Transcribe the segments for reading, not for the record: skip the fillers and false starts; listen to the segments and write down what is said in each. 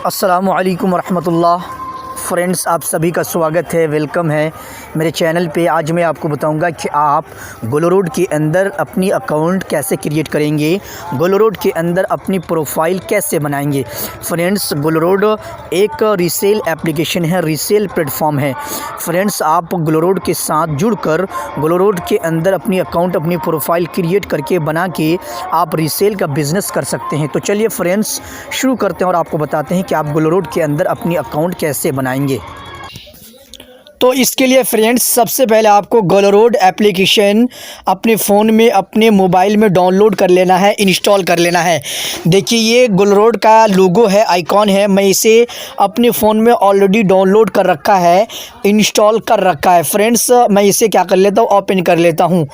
अस्सलामु अलैकुम रहमतुल्लाह। फ्रेंड्स, आप सभी का स्वागत है, वेलकम है मेरे चैनल पे। आज मैं आपको बताऊंगा कि आप ग्लोरोड के अंदर अपनी अकाउंट कैसे क्रिएट करेंगे, ग्लोरोड के अंदर अपनी प्रोफाइल कैसे बनाएंगे। फ्रेंड्स, ग्लोरोड एक रीसेल एप्लीकेशन है, रीसेल प्लेटफॉर्म है। फ्रेंड्स, आप ग्लोरोड के साथ जुड़कर ग्लोरोड के अंदर अपनी अकाउंट, अपनी प्रोफाइल क्रिएट करके बना के आप रीसेल का बिज़नेस कर सकते हैं। तो चलिए फ्रेंड्स, शुरू करते हैं और आपको बताते हैं कि आप ग्लोरोड के अंदर अपनी अकाउंट कैसे बनाएंगे। तो इसके लिए फ्रेंड्स, सबसे पहले आपको ग्लोरोड एप्लीकेशन अपने फ़ोन में, अपने मोबाइल में डाउनलोड कर लेना है, इंस्टॉल कर लेना है। देखिए, ये ग्लोरोड का लोगो है, आइकॉन है। मैं इसे अपने फ़ोन में ऑलरेडी डाउनलोड कर रखा है, इंस्टॉल कर रखा है। फ्रेंड्स, मैं इसे क्या कर लेता हूँ, ओपन कर लेता हूँ।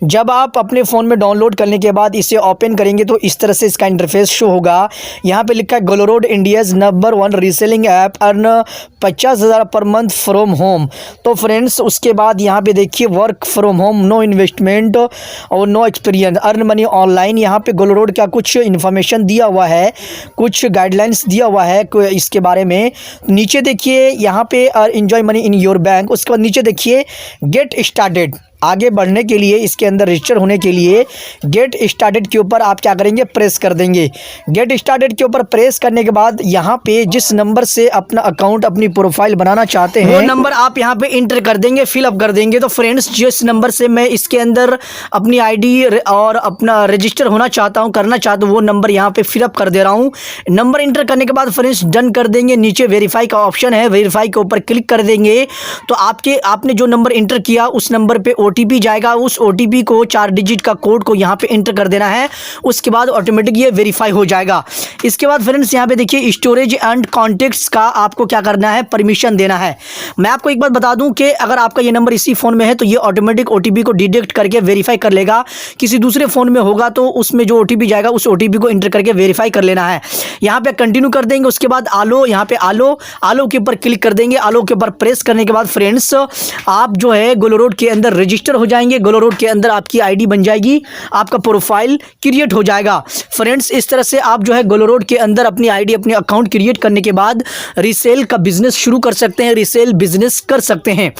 जब आप अपने फ़ोन में डाउनलोड करने के बाद इसे ओपन करेंगे तो इस तरह से इसका इंटरफेस शो होगा। यहाँ पे लिखा है GlowRoad India's number 1 reselling app, earn 50,000 per month from home. तो फ्रेंड्स, उसके बाद यहाँ पे देखिए work from home, no investment और no experience, earn money online. यहाँ पे ग्लोरोड का कुछ इन्फॉर्मेशन दिया हुआ है, कुछ गाइडलाइंस दिया हुआ है इसके बारे में। नीचे देखिए यहाँ पे enjoy money in your bank. उसके बाद नीचे देखिए गेट स्टार्टेड। आगे बढ़ने के लिए, इसके अंदर रजिस्टर होने के लिए गेट स्टार्टेड के ऊपर आप क्या करेंगे, प्रेस कर देंगे। गेट स्टार्टेड के ऊपर प्रेस करने के बाद यहाँ पे जिस नंबर से अपना अकाउंट, अपनी प्रोफाइल बनाना चाहते हैं, वो नंबर आप यहाँ पे इंटर कर देंगे, फिलअप कर देंगे। तो फ्रेंड्स, जिस नंबर से मैं इसके अंदर अपनी आईडी और अपना रजिस्टर होना चाहता हूँ, करना चाहता हूँ, वो नंबर यहाँ पे फिलअप कर दे रहा हूँ। नंबर इंटर करने के बाद फ्रेंड्स डन कर देंगे। नीचे वेरीफाई का ऑप्शन है, वेरीफाई के ऊपर क्लिक कर देंगे तो आपने जो नंबर इंटर किया उस नंबर पे ओटीपी जाएगा। उस ओटीपी को, 4 डिजिट का कोड को यहाँ पे एंटर कर देना है। उसके बाद ऑटोमेटिक ये वेरीफाई हो जाएगा। इसके बाद फ्रेंड्स यहाँ पे देखिए स्टोरेज एंड कॉन्टेक्ट्स का आपको क्या करना है, परमिशन देना है। मैं आपको एक बात बता दूं कि अगर आपका ये नंबर इसी फोन में है तो ये ऑटोमेटिक ओटीपी को डिटेक्ट करके वेरीफाई कर लेगा। किसी दूसरे फोन में होगा तो उसमें जो ओटीपी जाएगा उस ओटीपी को एंटर करके वेरीफाई कर लेना है। यहाँ पे कंटिन्यू कर देंगे। उसके बाद आलो, यहाँ पे आलो के ऊपर क्लिक कर देंगे। आलो के ऊपर प्रेस करने के बाद फ्रेंड्स आप जो है ग्लोरोड के अंदर रजिस्टर हो जाएंगे। ग्लोरोड के अंदर आपकी आईडी बन जाएगी, आपका प्रोफाइल क्रिएट हो जाएगा। फ्रेंड्स, इस तरह से आप जो है ग्लोरोड के अंदर अपनी आईडी, अपने अकाउंट क्रिएट करने के बाद रीसेल का बिजनेस शुरू कर सकते हैं, रीसेल बिजनेस कर सकते हैं।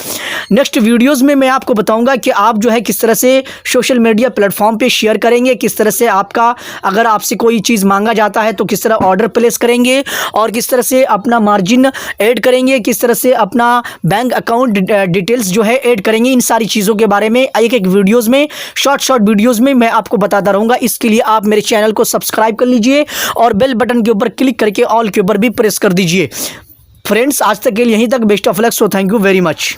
नेक्स्ट वीडियोस में मैं आपको बताऊंगा कि आप जो है किस तरह से सोशल मीडिया प्लेटफॉर्म पे शेयर करेंगे, किस तरह से आपका, अगर आपसे कोई चीज़ मांगा जाता है तो किस तरह ऑर्डर प्लेस करेंगे और किस तरह से अपना मार्जिन ऐड करेंगे, किस तरह से अपना बैंक अकाउंट डिटेल्स जो है ऐड करेंगे। इन सारी चीज़ों के बारे में एक वीडियोस में, शॉर्ट वीडियोस में मैं आपको बताता रहूंगा। इसके लिए आप मेरे चैनल को सब्सक्राइब कर लीजिए और बेल बटन के ऊपर क्लिक करके ऑल के ऊपर भी प्रेस कर दीजिए। फ्रेंड्स, आज तक के लिए यहीं तक। Best of luck. So thank you very much.